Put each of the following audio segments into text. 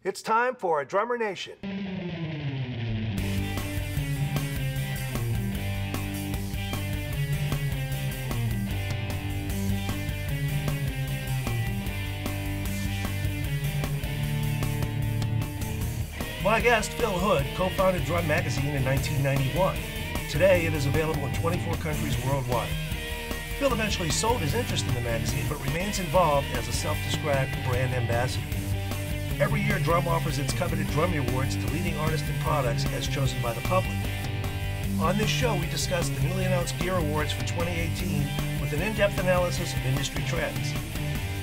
It's time for a Drummer Nation. My guest, Phil Hood, co-founded Drum Magazine in 1991. Today, it is available in 24 countries worldwide. Phil eventually sold his interest in the magazine, but remains involved as a self-described brand ambassador. Every year, Drum offers its coveted Drummie Awards to leading artists and products as chosen by the public. On this show, we discuss the newly announced Gear Awards for 2018 with an in-depth analysis of industry trends.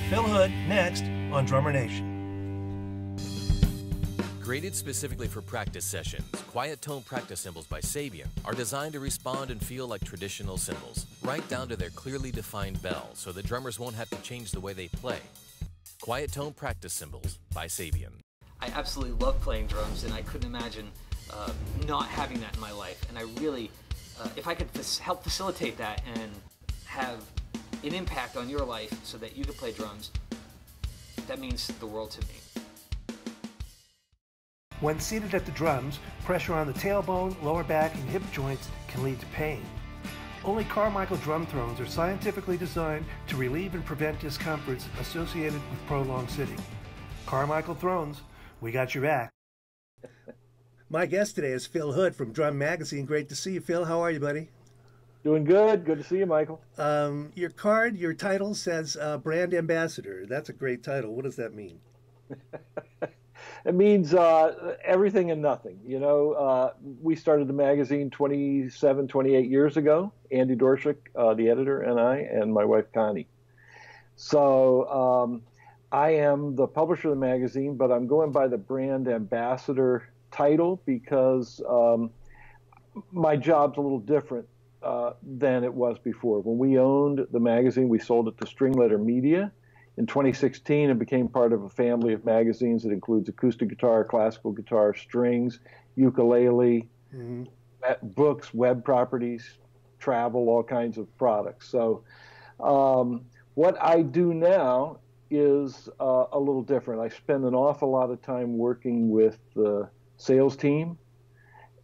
Phil Hood, next on Drummer Nation. Created specifically for practice sessions, quiet tone practice cymbals by Sabian are designed to respond and feel like traditional cymbals, right down to their clearly defined bell, so the drummers won't have to change the way they play. Quiet tone practice cymbals by Sabian. I absolutely love playing drums, and I couldn't imagine not having that in my life. And I really, if I could help facilitate that and have an impact on your life so that you could play drums, that means the world to me. When seated at the drums, pressure on the tailbone, lower back, and hip joints can lead to pain. Only Carmichael drum thrones are scientifically designed to relieve and prevent discomforts associated with prolonged sitting. Carmichael thrones, we got your back. My guest today is Phil Hood from Drum Magazine. Great to see you, Phil. How are you, buddy? Doing good. Good to see you, Michael. Your card, your title says Brand Ambassador. That's a great title. What does that mean? It means everything and nothing. You know, we started the magazine 27, 28 years ago. Andy Dorshik, the editor, and I, and my wife, Connie. So I am the publisher of the magazine, but I'm going by the brand ambassador title because my job's a little different than it was before. When we owned the magazine, we sold it to String Letter Media. In 2016, it became part of a family of magazines that includes acoustic guitar, classical guitar, strings, ukulele, books, web properties, travel, all kinds of products. So what I do now is a little different. I spend an awful lot of time working with the sales team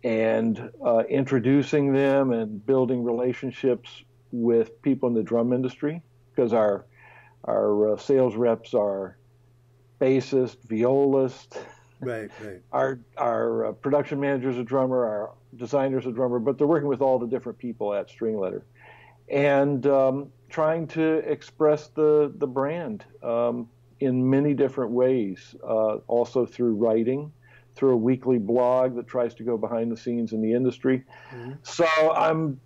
and introducing them and building relationships with people in the drum industry, because our sales reps are bassist, violist. Right. Our production manager's a drummer, our designer's a drummer, but they're working with all the different people at String Letter, and trying to express the brand in many different ways. Also through writing, through a weekly blog that tries to go behind the scenes in the industry. So I'm,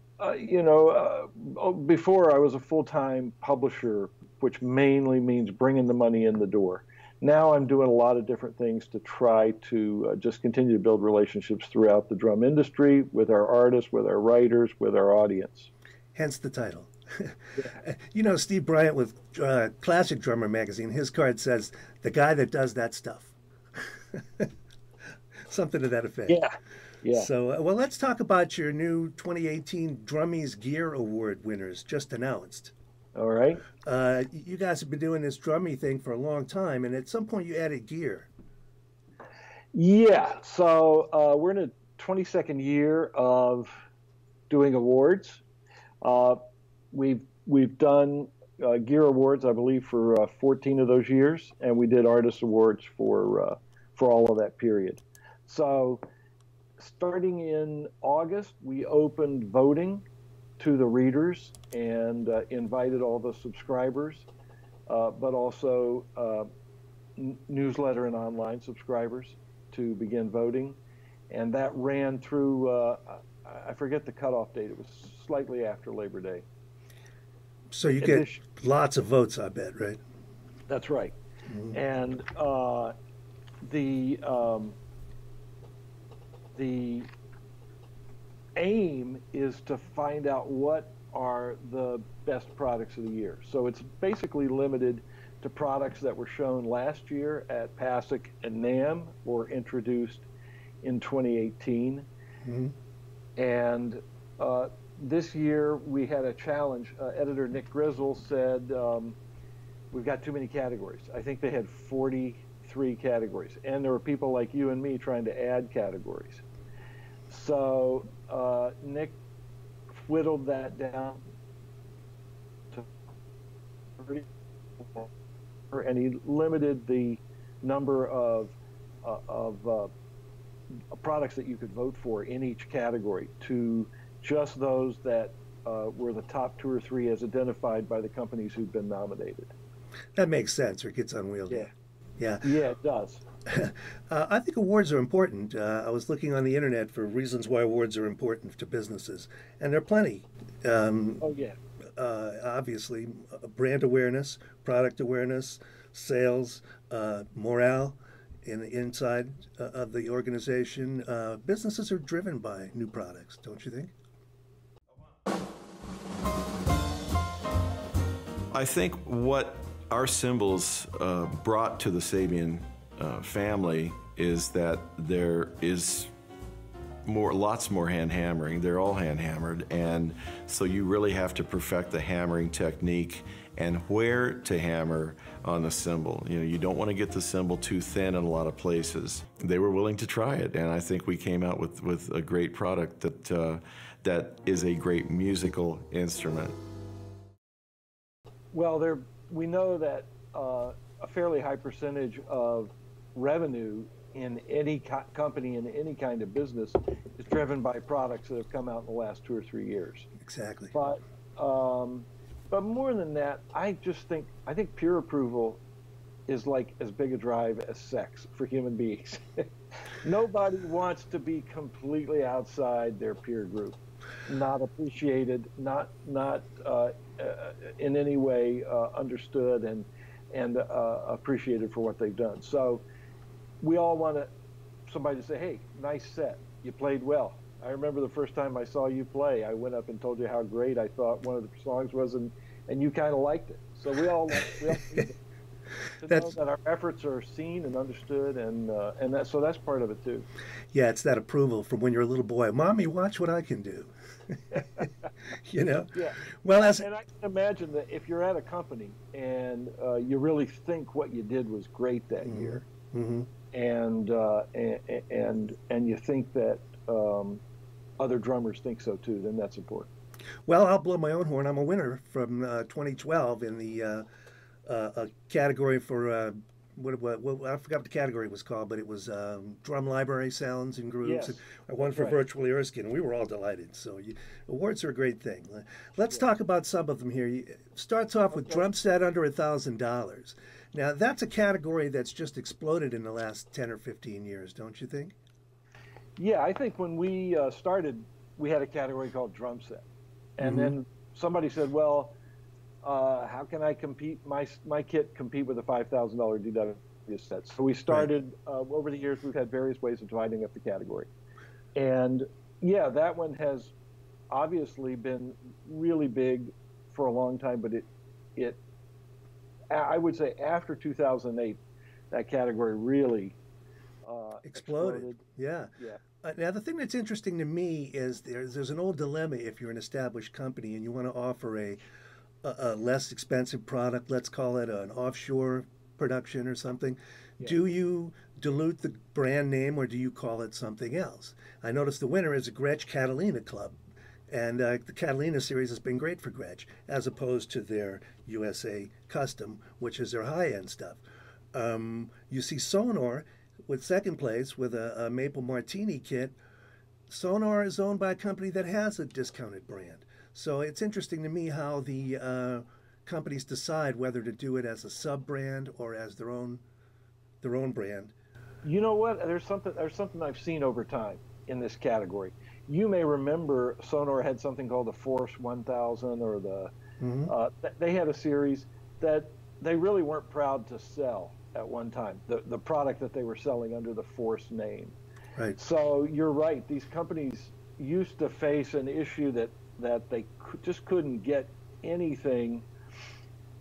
before I was a full-time publisher, which mainly means bringing the money in the door. Now I'm doing a lot of different things to try to just continue to build relationships throughout the drum industry, with our artists, with our writers, with our audience. Hence the title. You know, Steve Bryant with Classic Drummer Magazine, his card says, the guy that does that stuff. Something to that effect. Yeah. So, well, let's talk about your new 2018 Drummie's Gear Award winners just announced. All right. You guys have been doing this Drummie thing for a long time, and at some point you added gear. Yeah. So we're in a 22nd year of doing awards. We've done gear awards, I believe, for 14 of those years, and we did artist awards for all of that period. So starting in August, we opened voting to the readers and invited all the subscribers, but also newsletter and online subscribers to begin voting. And that ran through, I forget the cutoff date, it was slightly after Labor Day. So you get lots of votes, I bet, right? That's right. And the aim is to find out what are the best products of the year. So it's basically limited to products that were shown last year at PASIC and NAMM or introduced in 2018. And this year we had a challenge. Editor Nick Grizzle said we've got too many categories. I think they had 43 3 categories, and there were people like you and me trying to add categories. So Nick whittled that down to 34, and he limited the number of products that you could vote for in each category to just those that were the top 2 or 3 as identified by the companies who'd been nominated. That makes sense, or it gets unwieldy. Yeah. Yeah. Yeah, it does. I think awards are important. I was looking on the internet for reasons why awards are important to businesses, and there are plenty. Oh, yeah. Obviously, brand awareness, product awareness, sales, morale inside of the organization. Businesses are driven by new products, don't you think? I think what our cymbals brought to the Sabian family is that there is lots more hand hammering. They're all hand hammered, and so you really have to perfect the hammering technique and where to hammer on the cymbal. You know, you don't want to get the cymbal too thin in a lot of places. They were willing to try it, and I think we came out with a great product that is a great musical instrument. Well, we know that a fairly high percentage of revenue in any company, in any kind of business, is driven by products that have come out in the last 2 or 3 years. Exactly. But more than that, I think peer approval is like as big a drive as sex for human beings. Nobody wants to be completely outside their peer group, not appreciated, not in any way understood and appreciated for what they've done. So we all want somebody to say, "Hey, nice set. You played well." I remember the first time I saw you play, I went up and told you how great I thought one of the songs was, and you kind of liked it. So we all need to know that our efforts are seen and understood, and that's part of it too. Yeah, it's that approval from when you're a little boy. Mommy, watch what I can do. You know. Yeah. Well, and I can imagine that if you're at a company and you really think what you did was great that year, and you think that other drummers think so too, then that's important. Well, I'll blow my own horn. I'm a winner from 2012 in the category for what I forgot what the category was called, but it was drum library sounds and grooves. Yes, and I won for Virtually Erskine, and we were all delighted. So awards are a great thing. Let's talk about some of them here. It starts off with drum set under $1,000. Now that's a category that's just exploded in the last 10 or 15 years, don't you think? Yeah, I think when we started, we had a category called drum set, and then somebody said, "Well, how can I compete? My kit compete with a $5,000 DW set?" So we started. Over the years, we've had various ways of dividing up the category, and yeah, that one has obviously been really big for a long time. But I would say after 2008, that category really exploded. Yeah. Now, the thing that's interesting to me is there's an old dilemma if you're an established company and you want to offer a less expensive product, let's call it an offshore production or something. Yeah. Do you dilute the brand name or do you call it something else? I noticed the winner is a Gretsch Catalina Club, and the Catalina series has been great for Gretsch, as opposed to their USA Custom, which is their high-end stuff. You see Sonar with second place with a Maple Martini kit. Sonar is owned by a company that has a discounted brand. So it's interesting to me how the companies decide whether to do it as a sub-brand or as their own brand. You know what? There's something I've seen over time in this category. You may remember Sonar had something called the Force 1000, or they had a series that they really weren't proud to sell at one time, the product that they were selling under the Force name. Right. So you're right. These companies used to face an issue that they just couldn't get anything,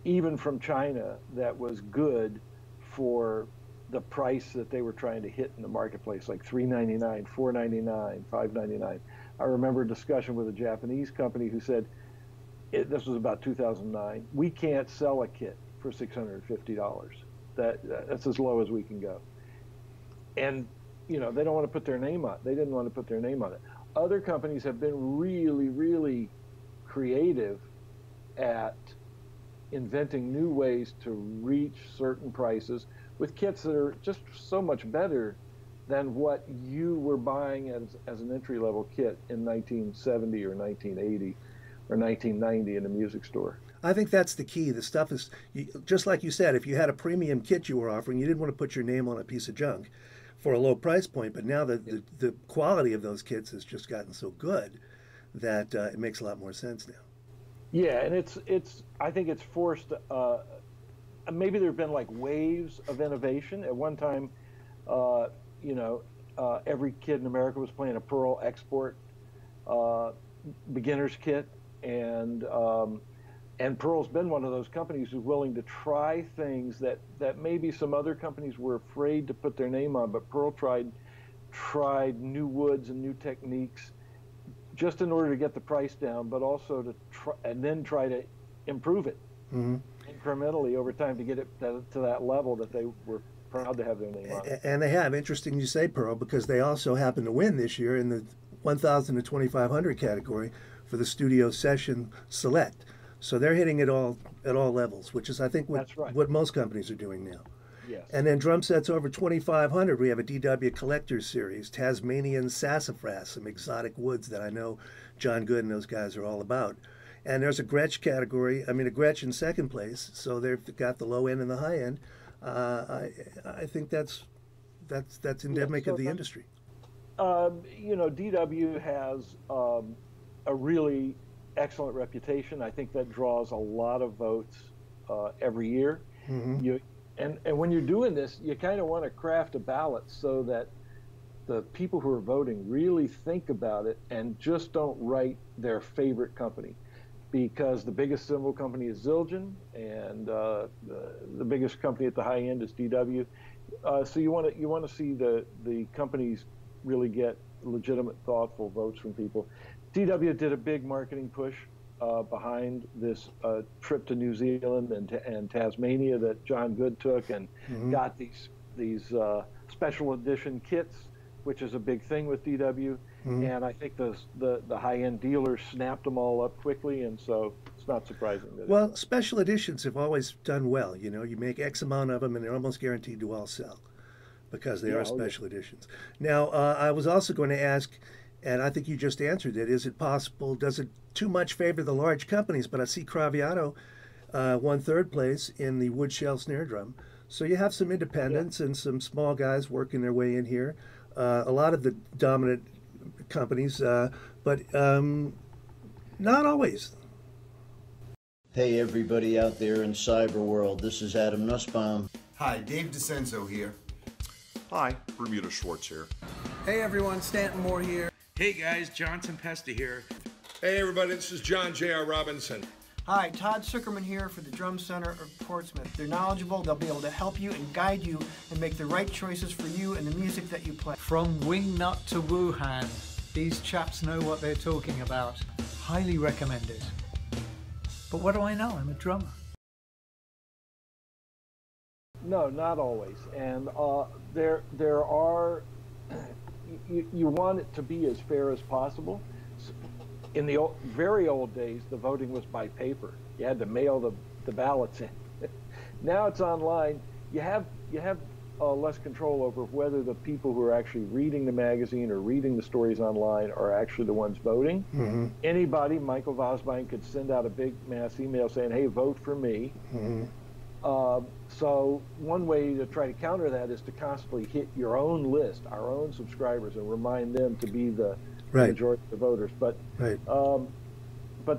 even from China, that was good for the price that they were trying to hit in the marketplace, like $3.99, $4.99, $5.99. I remember a discussion with a Japanese company who said, this was about 2009, we can't sell a kit for $650. That's as low as we can go. And they don't want to put their name on it. They didn't want to put their name on it. Other companies have been really, really creative at inventing new ways to reach certain prices with kits that are just so much better than what you were buying as an entry-level kit in 1970 or 1980 or 1990 in a music store. I think that's the key. The stuff is, just like you said, if you had a premium kit you were offering, you didn't want to put your name on a piece of junk for a low price point. But now the quality of those kits has just gotten so good that it makes a lot more sense now. Yeah, and I think it's forced. Maybe there have been like waves of innovation. At one time, every kid in America was playing a Pearl Export beginner's kit, and Pearl's been one of those companies who's willing to try things that maybe some other companies were afraid to put their name on, but Pearl tried new woods and new techniques just in order to get the price down, but also to try to improve it incrementally over time to get it to that level that they were proud to have their name on it. And they have. Interesting you say Pearl, because they also happen to win this year in the 1,000 to 2,500 category for the Studio Session Select. So they're hitting it all at all levels, which is, I think, what most companies are doing now. Yes. And then drum sets over 2,500. We have a DW Collector's Series, Tasmanian Sassafras, some exotic woods that I know John Good and those guys are all about. And there's a Gretsch category. I mean, a Gretsch in second place. So they've got the low end and the high end. I think that's endemic of the industry. DW has a really excellent reputation. I think that draws a lot of votes every year. Mm-hmm. And when you're doing this, you kind of want to craft a ballot so that the people who are voting really think about it and just don't write their favorite company, because the biggest cymbal company is Zildjian, and the biggest company at the high end is DW. So you want to see the companies really get legitimate, thoughtful votes from people. DW did a big marketing push behind this trip to New Zealand and Tasmania that John Good took, and got these special edition kits, which is a big thing with DW. And I think the high-end dealers snapped them all up quickly, and so it's not surprising. Well, special editions have always done well. You make X amount of them, and they're almost guaranteed to all sell because they are special editions. Now, I was also going to ask, and I think you just answered it, is it possible, does it too much favor the large companies? But I see Craviano won third place in the wood shell snare drum. So you have some independents and some small guys working their way in here. A lot of the dominant companies, but not always. Hey everybody out there in cyber world, this is Adam Nussbaum. Hi, Dave DeCenzo here. Hi, Bermuda Schwartz here. Hey everyone, Stanton Moore here. Hey guys, Johnson Pesta here. Hey everybody, this is John J.R. Robinson. Hi, Todd Zuckerman here for the Drum Center of Portsmouth. They're knowledgeable, they'll be able to help you and guide you and make the right choices for you and the music that you play. From Wingnut to Wuhan, these chaps know what they're talking about. Highly recommended. But what do I know? I'm a drummer. No, not always. And there are, you want it to be as fair as possible. In the very old days, the voting was by paper. You had to mail the ballots in. Now it's online. You have less control over whether the people who are actually reading the magazine or reading the stories online are actually the ones voting. Anybody, Michael Vosbein, could send out a big mass email saying, "Hey, vote for me." So one way to try to counter that is to constantly hit your own list, our own subscribers, and remind them to be the majority of the voters. But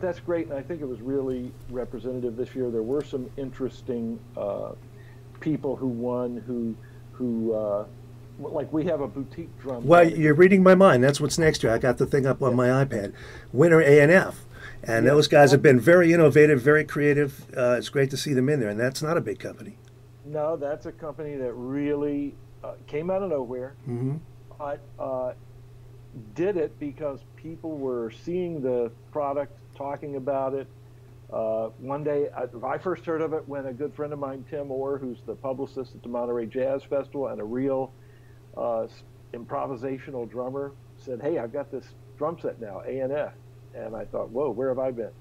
that's great, and I think it was really representative this year. There were some interesting people who won who like we have a boutique drum. Well, you're reading my mind. That's what's next year. I got the thing up on my iPad. Winner A&F. And those guys have been very innovative, very creative. It's great to see them in there, and that's not a big company. No, that's a company that really came out of nowhere, but did it because people were seeing the product, talking about it, One day, I first heard of it when a good friend of mine, Tim Orr, who's the publicist at the Monterey Jazz Festival and a real improvisational drummer, said, "Hey, I've got this drum set now, A&F." And I thought, whoa, where have I been?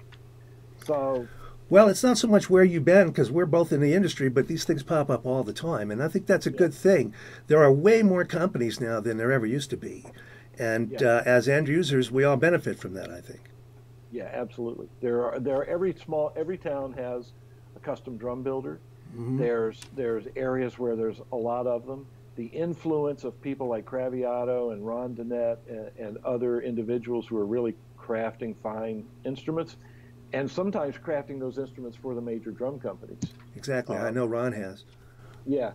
So, well, it's not so much where you've been, because we're both in the industry, but these things pop up all the time. And I think that's a good thing. There are way more companies now than there ever used to be. And as end users, we all benefit from that, I think. Yeah, absolutely. There are every town has a custom drum builder. Mm-hmm. There's areas where there's a lot of them. The influence of people like Craviotto and Ron Dennett and other individuals who are really crafting fine instruments, and sometimes crafting those instruments for the major drum companies. Exactly. I know Ron has. Yeah.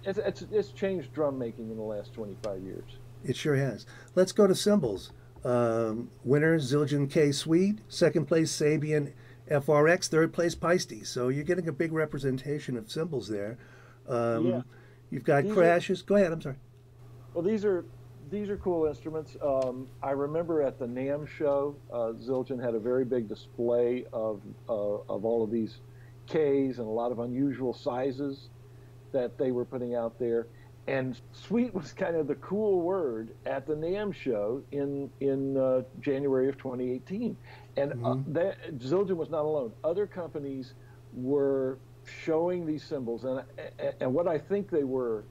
It's changed drum making in the last 25 years. It sure has. Let's go to cymbals. Winner, Zildjian K Suite. Second place, Sabian FRX. Third place, Paiste. So you're getting a big representation of cymbals there. You've got crashes. Go ahead, I'm sorry. Well, these are cool instruments. I remember at the NAMM show, Zildjian had a very big display of all of these Ks and a lot of unusual sizes that they were putting out there. And suite was kind of the cool word at the NAMM show in January of 2018. And Zildjian was not alone. Other companies were showing these cymbals, and what I think they were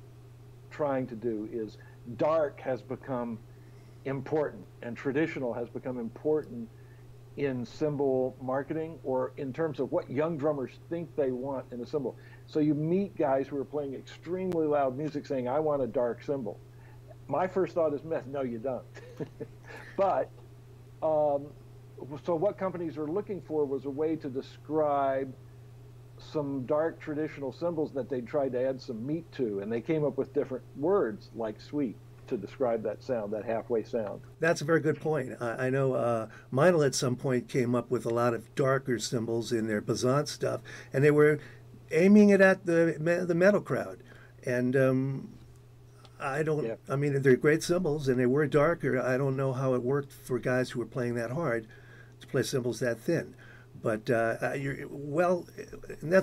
trying to do is dark has become important and traditional has become important in cymbal marketing, or in terms of what young drummers think they want in a cymbal. So you meet guys who are playing extremely loud music saying, "I want a dark cymbal." My first thought is, no, you don't. But so what companies are looking for was a way to describe some dark traditional cymbals that they tried to add some meat to, and they came up with different words like suite to describe that sound, that halfway sound. That's a very good point. I know Meinl at some point came up with a lot of darker cymbals in their Bazant stuff, and they were aiming it at the metal crowd. And I mean, they're great cymbals, and they were darker. I don't know how it worked for guys who were playing that hard to play cymbals that thin. But that's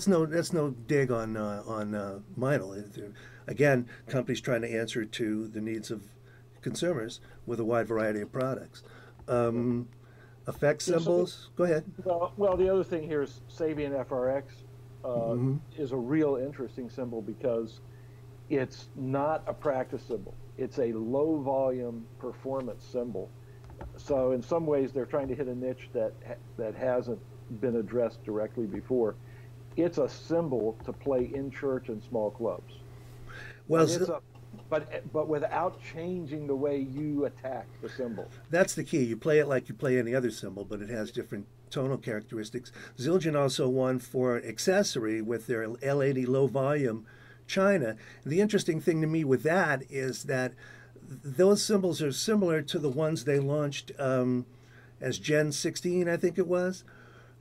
no dig on Meinl. Again, companies trying to answer to the needs of consumers with a wide variety of products. Effect cymbals. Go ahead. Well, the other thing here is Sabian FRX is a real interesting cymbal because it's not a practice cymbal. It's a low volume performance cymbal. So in some ways, they're trying to hit a niche that hasn't been addressed directly before. It's a cymbal to play in church and small clubs. Well, but without changing the way you attack the cymbal. That's the key. You play it like you play any other cymbal, but it has different tonal characteristics. Zildjian also won for accessory with their L80 low volume China. The interesting thing to me with that is that those cymbals are similar to the ones they launched as Gen 16, I think it was,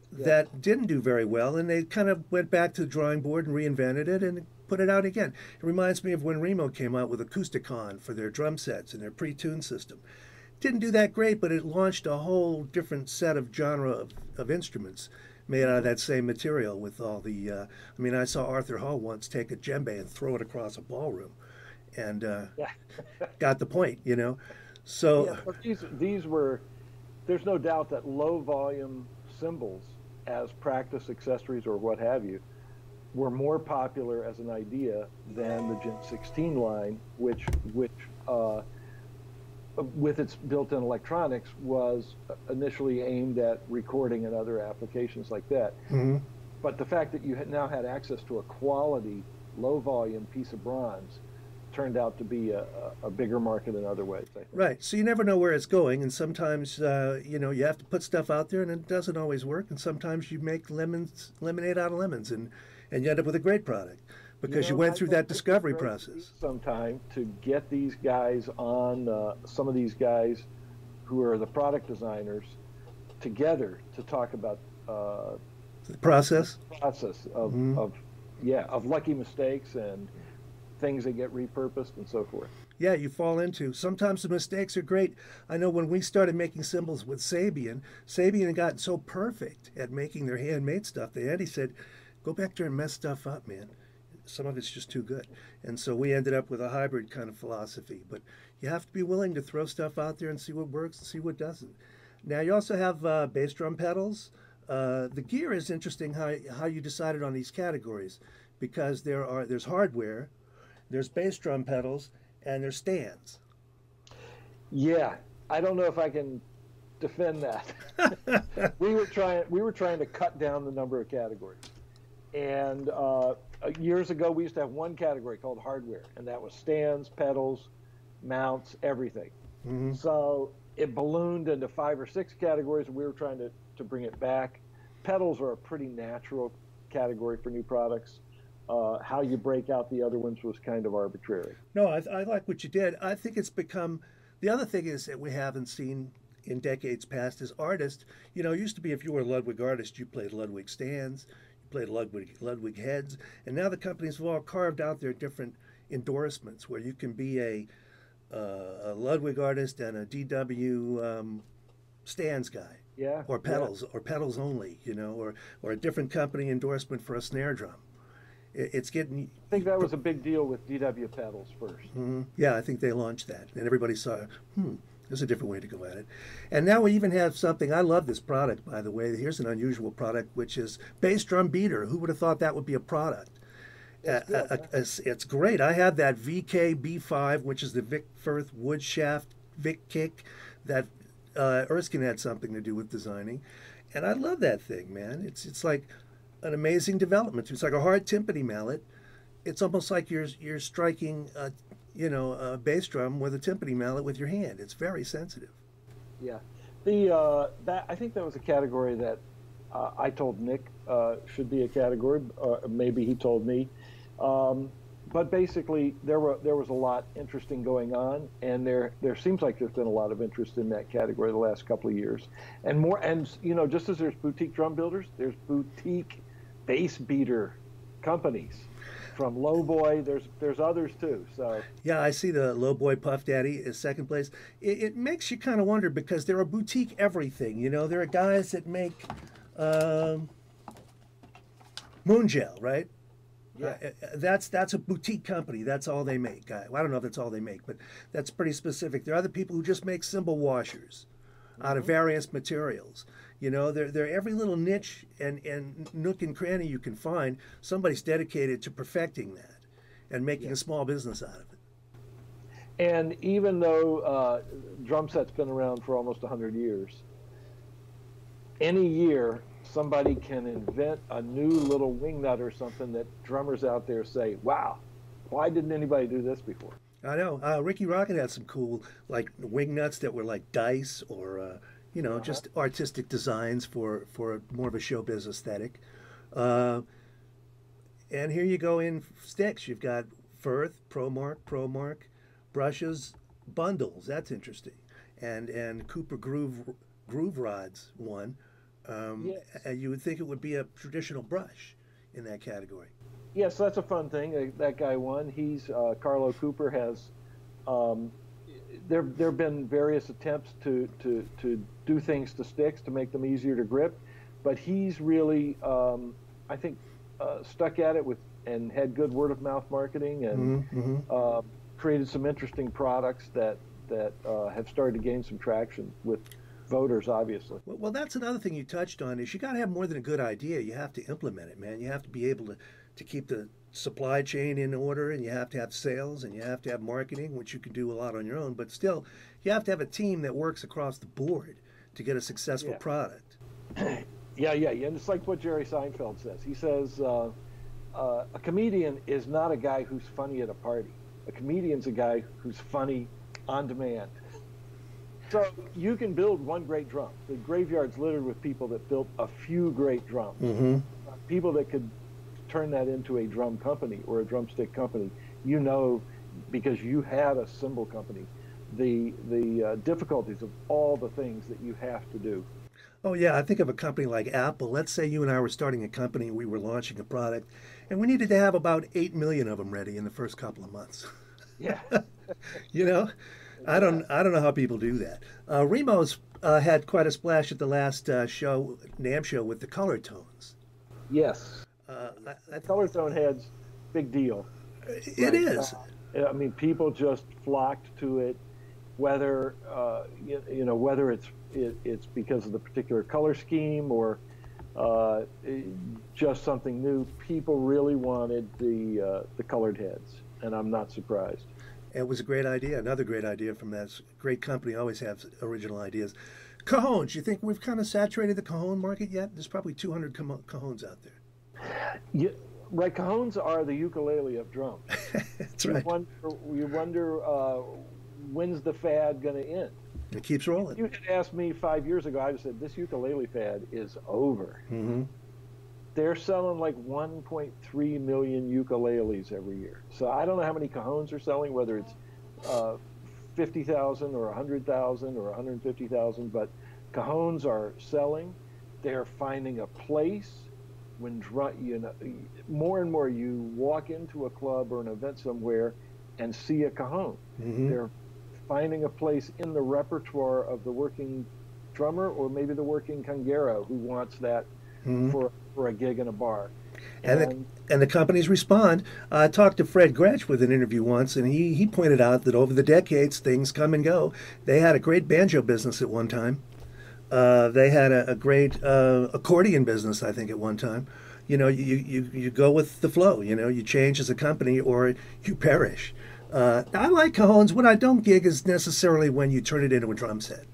that didn't do very well, and they kind of went back to the drawing board and reinvented it and put it out again. It reminds me of when Remo came out with Acousticon for their drum sets and their pre-tuned system. Didn't do that great, but it launched a whole different set of genre of instruments made out of that same material with all the, I mean, I saw Arthur Hall once take a djembe and throw it across a ballroom, and got the point, you know. So these were, there's no doubt that low volume cymbals as practice accessories or what have you were more popular as an idea than the Gen 16 line, which with its built-in electronics was initially aimed at recording and other applications like that. Mm-hmm. But the fact that you now had access to a quality low-volume piece of bronze turned out to be a bigger market in other ways, I think. Right. So you never know where it's going, and sometimes you know, you have to put stuff out there, and it doesn't always work. And sometimes you make lemonade out of lemons, and you end up with a great product because you went through that discovery process. Sometime to get these guys on, some of these guys who are the product designers together to talk about the process of lucky mistakes and things that get repurposed and so forth. Yeah, you fall into. Sometimes the mistakes are great. I know when we started making cymbals with Sabian had gotten so perfect at making their handmade stuff that Andy said, go back there and mess stuff up, man. Some of it's just too good. And so we ended up with a hybrid kind of philosophy. But you have to be willing to throw stuff out there and see what works and see what doesn't. Now, you also have bass drum pedals. The gear is interesting how you decided on these categories, because there's hardware, there's bass drum pedals, and there's stands. Yeah, I don't know if I can defend that. we were trying to cut down the number of categories, and years ago we used to have one category called hardware, and that was stands, pedals, mounts, everything. Mm-hmm. So it ballooned into 5 or 6 categories, and we were trying to bring it back. Pedals are a pretty natural category for new products. How you break out the other ones was kind of arbitrary. No, I like what you did. I think it's become, the other thing is that we haven't seen in decades past is artists. You know, it used to be if you were a Ludwig artist, you played Ludwig stands, you played Ludwig heads, and now the companies have all carved out their different endorsements where you can be a Ludwig artist and a DW stands guy. Yeah. Or pedals only, you know, or a different company endorsement for a snare drum. It's getting. I think that was a big deal with DW pedals first. Mm-hmm. Yeah, I think they launched that, and everybody saw, there's a different way to go at it. And now we even have something. I love this product, by the way. Here's an unusual product, which is bass drum beater. Who would have thought that would be a product? It's great. I have that VK B5, which is the Vic Firth wood shaft Vic kick that Erskine had something to do with designing, and I love that thing, man. It's like an amazing development. It's like a hard timpani mallet. It's almost like you're striking a bass drum with a timpani mallet with your hand. It's very sensitive. Yeah, I think that was a category that I told Nick should be a category. Maybe he told me. But basically, there was a lot interesting going on, and there seems like there's been a lot of interest in that category the last couple of years, and more. And just as there's boutique drum builders, there's boutique bass beater companies. From Lowboy, there's others too. So yeah, I see the Lowboy Puff Daddy is second place. It makes you kind of wonder, because they're a boutique everything. You know, there are guys that make moon gel, right? Yeah. That's a boutique company. That's all they make. I don't know if that's all they make, but that's pretty specific. There are other people who just make cymbal washers out of various materials. You know, they're every little niche and nook and cranny you can find. Somebody's dedicated to perfecting that and making a small business out of it. And even though drum set's been around for almost 100 years, any year somebody can invent a new little wing nut or something that drummers out there say, wow, why didn't anybody do this before? I know. Ricky Rocket had some cool like wing nuts that were like dice or, just artistic designs for more of a showbiz aesthetic. And here you go in sticks. You've got Firth, ProMark, brushes, bundles. That's interesting. And Cooper Groove Rods one. Yes. And you would think it would be a traditional brush in that category. Yes, that's a fun thing. That guy won. He's Carlo Cooper has. There have been various attempts to do things to sticks to make them easier to grip, but he's really, I think, stuck at it and had good word of mouth marketing and created some interesting products that have started to gain some traction with voters, obviously. Well, that's another thing you touched on is you got to have more than a good idea. You have to implement it, man. You have to be able to keep the supply chain in order, and you have to have sales, and you have to have marketing, which you can do a lot on your own. But still, you have to have a team that works across the board to get a successful product. Yeah, and it's like what Jerry Seinfeld says. He says, a comedian is not a guy who's funny at a party. A comedian's a guy who's funny on demand. So you can build one great drum. The graveyard's littered with people that built a few great drums. People that could turn that into a drum company or a drumstick company. You know, because you had a cymbal company, the difficulties of all the things that you have to do. Oh, yeah. I think of a company like Apple. Let's say you and I were starting a company, we were launching a product, and we needed to have about 8 million of them ready in the first couple of months. Yeah. You know, I don't know how people do that. Remo's had quite a splash at the last show, NAMM show, with the color tones. Yes. Color tone heads, big deal. It is. I mean, people just flocked to it, whether whether it's because of the particular color scheme or just something new. People really wanted the colored heads, and I'm not surprised. It was a great idea. Another great idea from that great company. Always have original ideas. Cajones. You think we've kind of saturated the cajon market yet? There's probably 200 cajones out there. Yeah, right. Cajones are the ukulele of drums. That's right. You wonder when's the fad going to end? It keeps rolling. You had asked me 5 years ago, I would have said this ukulele fad is over. Mm-hmm. They're selling like 1.3 million ukuleles every year. So I don't know how many cajones are selling, whether it's 50,000 or 100,000 or 150,000, but cajones are selling. They're finding a place. When more and more you walk into a club or an event somewhere and see a cajon. Mm-hmm. They're finding a place in the repertoire of the working drummer or maybe the working conguero who wants that mm-hmm. for a gig in a bar. And the companies respond. I talked to Fred Gretsch with an interview once, and he pointed out that over the decades, things come and go. They had a great banjo business at one time. They had a great accordion business, I think, at one time. You know, you go with the flow. You know, you change as a company or you perish. I like cajones. What I don't gig is necessarily when you turn it into a drum set.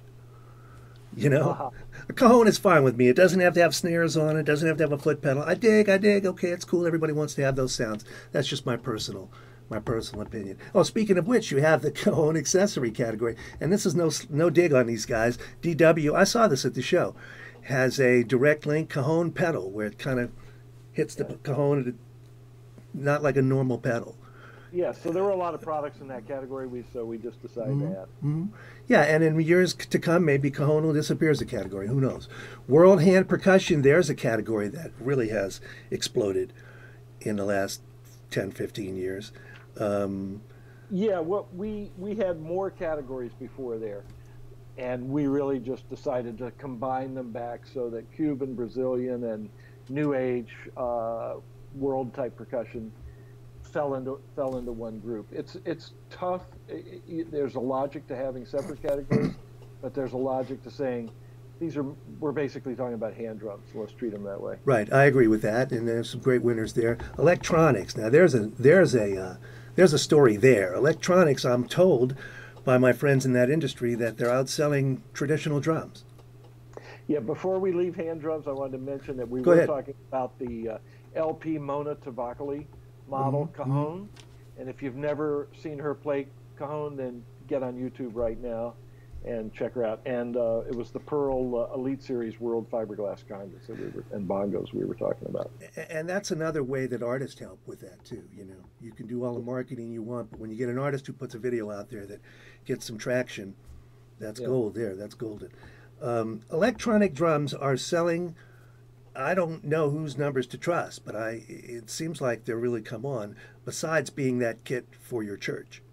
You know, a cajon is fine with me. It doesn't have to have snares on it. It doesn't have to have a foot pedal. I dig. Okay, it's cool. Everybody wants to have those sounds. That's just my personal opinion. Oh, speaking of which, you have the cajon accessory category, and this is no dig on these guys. DW, I saw this at the show, has a direct link cajon pedal where it kind of hits the cajon, not like a normal pedal. Yeah, so there were a lot of products in that category, so we just decided to add. Mm-hmm. Yeah, and in years to come, maybe cajon will disappear as a category. Who knows? World hand percussion, there's a category that really has exploded in the last 10, 15 years. Yeah, we had more categories before there, and we really just decided to combine them back so that Cuban, Brazilian, and New Age world type percussion fell into one group. It's tough. There's a logic to having separate categories, but there's a logic to saying we're basically talking about hand drums. So let's treat them that way. Right, I agree with that, and there's some great winners there. Electronics. Now there's a story there. Electronics, I'm told by my friends in that industry that they're outselling traditional drums. Yeah, before we leave hand drums, I wanted to mention that we Go were ahead. talking about the LP Mona Tabacali model Mhm, cajon. And if you've never seen her play cajon, then get on YouTube right now and check her out. And it was the Pearl Elite Series World Fiberglass Congas and bongos we were talking about. And that's another way that artists help with that too. You know, you can do all the marketing you want, but when you get an artist who puts a video out there that gets some traction, that's gold there. That's golden. Electronic drums are selling. I don't know whose numbers to trust, but it seems like they're really come on, besides being that kit for your church.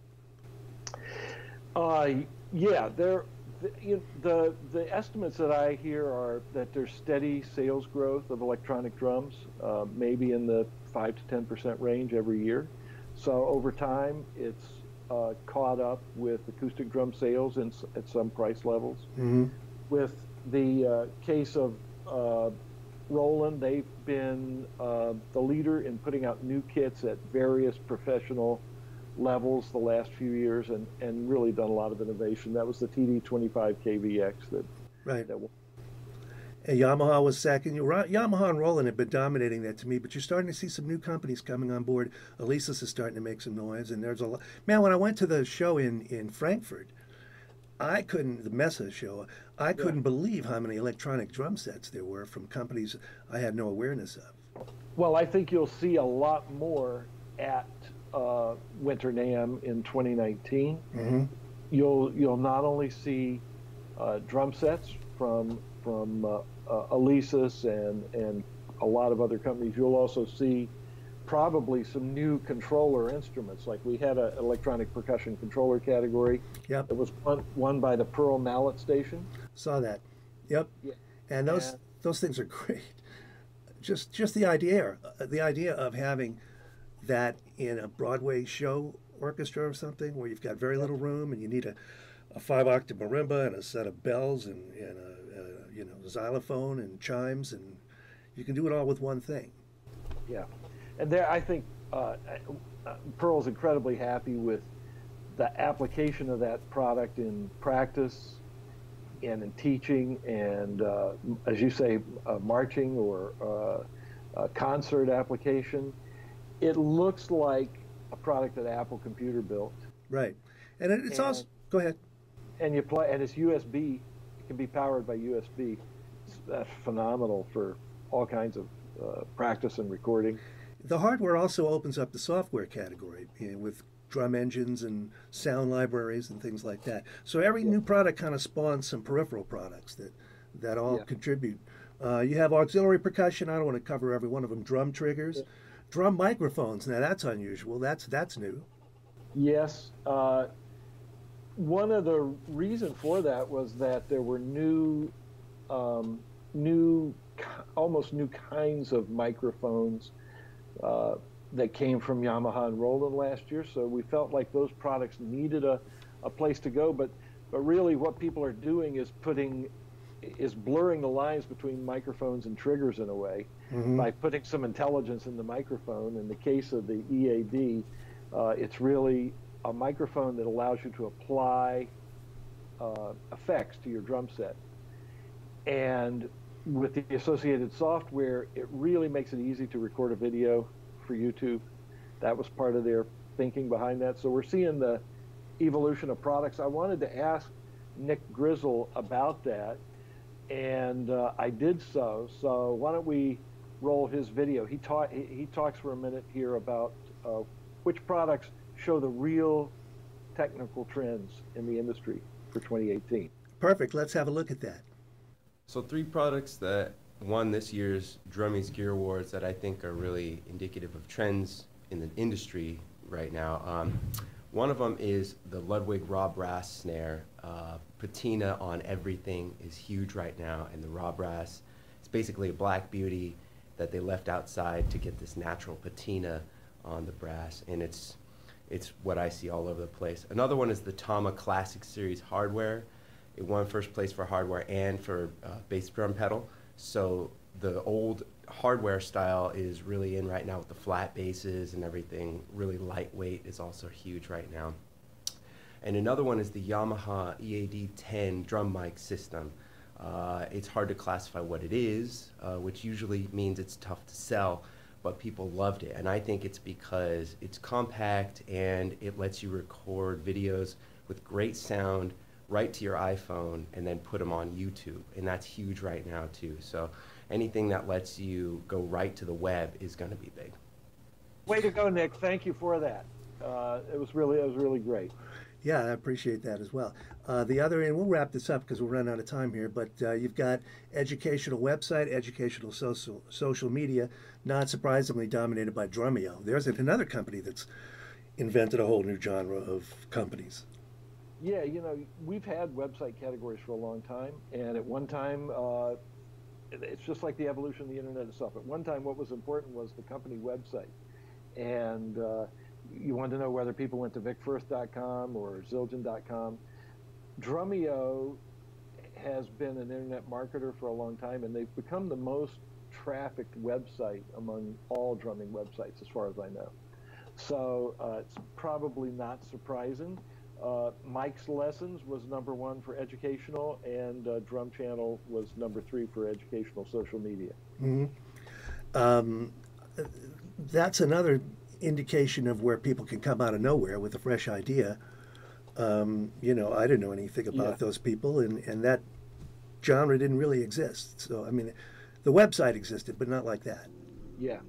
Yeah, the estimates that I hear are that there's steady sales growth of electronic drums, maybe in the 5 to 10% range every year. So over time, it's caught up with acoustic drum sales at some price levels. Mm-hmm. With the case of Roland, they've been the leader in putting out new kits at various professional levels the last few years and really done a lot of innovation. That was the TD25 KVX Right. that And Yamaha was second. Yamaha and Roland have been dominating that to me, but you're starting to see some new companies coming on board. Alesis is starting to make some noise, and there's a lot. Man, when I went to the show in Frankfurt, the Mesa show, I couldn't believe how many electronic drum sets there were from companies I had no awareness of. Well, I think you'll see a lot more at Winter NAMM in 2019. Mm-hmm. You'll not only see drum sets from from Alesis and a lot of other companies. You'll also see probably some new controller instruments. Like we had an electronic percussion controller category. Yep. That was won by the Pearl Mallet Station. Saw that. Yep. Yeah. And those things are great. Just the idea of having that in a Broadway show orchestra or something where you've got very little room and you need a 5-octave marimba and a set of bells and a xylophone and chimes, and you can do it all with one thing. Yeah, and there I think Pearl's incredibly happy with the application of that product in practice and in teaching and, as you say, marching or concert application. It looks like a product that Apple Computer built. Right, and it's also, go ahead. And you play, and it's USB. It can be powered by USB. That's phenomenal for all kinds of practice and recording. The hardware also opens up the software category with drum engines and sound libraries and things like that. So every new product kind of spawns some peripheral products that all contribute. You have auxiliary percussion. I don't want to cover every one of them. Drum triggers, drum microphones. Now that's unusual. That's new. Yes. One of the reasons for that was that there were almost new kinds of microphones that came from Yamaha and Roland last year. So we felt like those products needed a place to go. But really what people are doing is blurring the lines between microphones and triggers in a way by putting some intelligence in the microphone. In the case of the EAD, it's really a microphone that allows you to apply effects to your drum set. And with the associated software, it really makes it easy to record a video for YouTube. That was part of their thinking behind that. So we're seeing the evolution of products. I wanted to ask Nick Grizzle about that, and I did so. So why don't we roll his video? He talks for a minute here about which products show the real technical trends in the industry for 2018. Perfect. Let's have a look at that. So 3 products that won this year's Drummie's Gear Awards that I think are really indicative of trends in the industry right now. One of them is the Ludwig raw brass snare. Patina on everything is huge right now, and the raw brass, it's basically a black beauty that they left outside to get this natural patina on the brass, and it's what I see all over the place. Another one is the Tama Classic Series hardware. It won first place for hardware and for bass drum pedal. So the old hardware style is really in right now with the flat basses and everything. Really lightweight is also huge right now. And another one is the Yamaha EAD-10 drum mic system. It's hard to classify what it is, which usually means it's tough to sell, but people loved it. And I think it's because it's compact and it lets you record videos with great sound right to your iPhone and then put them on YouTube. And that's huge right now too. So anything that lets you go right to the web is going to be big. Way to go, Nick. Thank you for that. It was really great. Yeah, I appreciate that as well. The other, and we'll wrap this up because we'll run out of time here, but you've got educational website, educational social media, not surprisingly dominated by Drummie. There's another company that's invented a whole new genre of companies. Yeah, we've had website categories for a long time, and at one time, it's just like the evolution of the internet itself. At one time, what was important was the company website, and you wanted to know whether people went to vicfirth.com or Zildjian.com. Drummie has been an internet marketer for a long time, and they've become the most trafficked website among all drumming websites, as far as I know. So it's probably not surprising. Mike's Lessons was #1 for educational, and Drum Channel was #3 for educational social media. Mm-hmm. That's another indication of where people can come out of nowhere with a fresh idea. I didn't know anything about those people, and that genre didn't really exist. So, I mean, the website existed, but not like that. Yeah.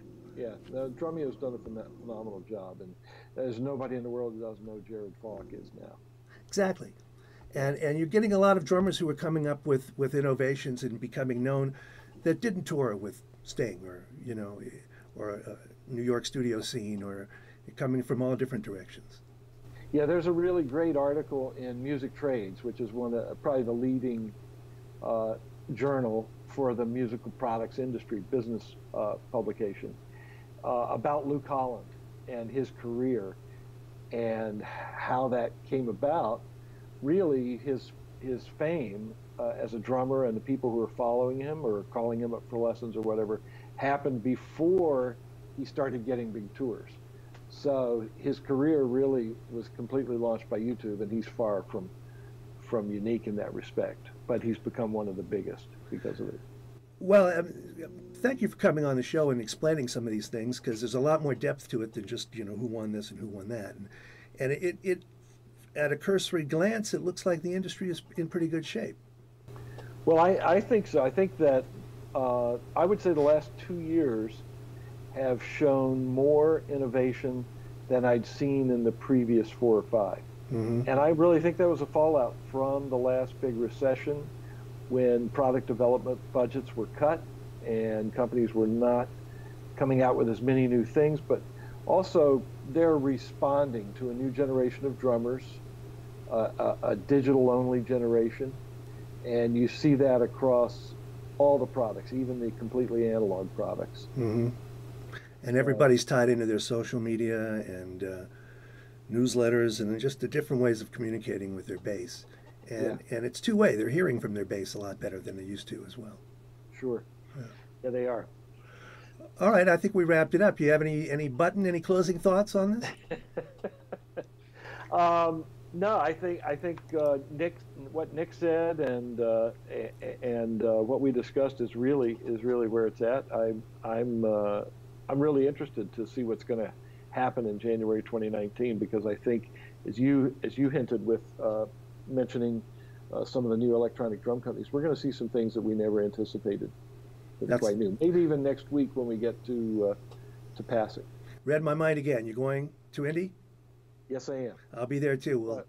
Drummie has done a phenomenal job, and there's nobody in the world who doesn't know Jared Falk is now. Exactly. And you're getting a lot of drummers who are coming up with innovations and becoming known that didn't tour with Sting or, you know, or a New York studio scene, or coming from all different directions. Yeah, there's a really great article in Music Trades, which is one of probably the leading journal for the musical products industry, business publication, about Luke Holland and his career and how that came about. Really, his fame as a drummer and the people who were following him or calling him up for lessons or whatever happened before he started getting big tours. So his career really was completely launched by YouTube, and he's far from unique in that respect. But he's become one of the biggest because of it. Well, thank you for coming on the show and explaining some of these things, because there's a lot more depth to it than just, you know, who won this and who won that. And it at a cursory glance, it looks like the industry is in pretty good shape. Well, I think so. I think that I would say the last 2 years have shown more innovation than I'd seen in the previous 4 or 5. Mm-hmm. And I really think that was a fallout from the last big recession, when product development budgets were cut and companies were not coming out with as many new things, but also they're responding to a new generation of drummers, a digital-only generation, and you see that across all the products, even the completely analog products. Mm-hmm. And everybody's tied into their social media and newsletters and just the different ways of communicating with their base. And it's two-way. They're hearing from their base a lot better than they used to as well. Sure. Yeah, they are. All right, I think we wrapped it up. Do you have any closing thoughts on this? No, I think what Nick said and what we discussed is really where it's at. I'm really interested to see what's going to happen in January 2019, because I think, as you hinted with mentioning some of the new electronic drum companies, we're going to see some things that we never anticipated. That's quite new. Maybe even next week when we get to Passing. Read my mind again. You going to Indy? Yes, I am. I'll be there too. We'll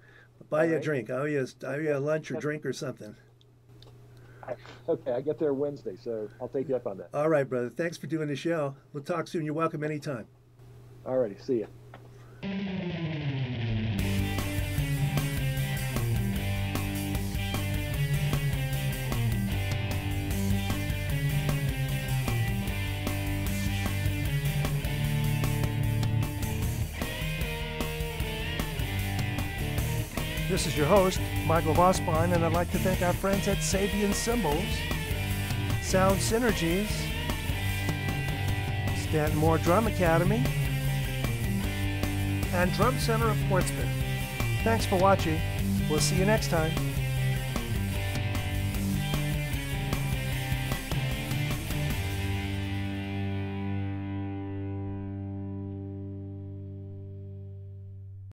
buy you a drink. I'll you a lunch or drink or something. Okay, I get there Wednesday, so I'll take you up on that. All right, brother. Thanks for doing the show. We'll talk soon. You're welcome anytime. All righty. See ya. This is your host, Michael Vosbine, and I'd like to thank our friends at Sabian Cymbals, Sound Synergies, Stanton Moore Drum Academy, and Drum Center of Portsmouth. Thanks for watching. We'll see you next time.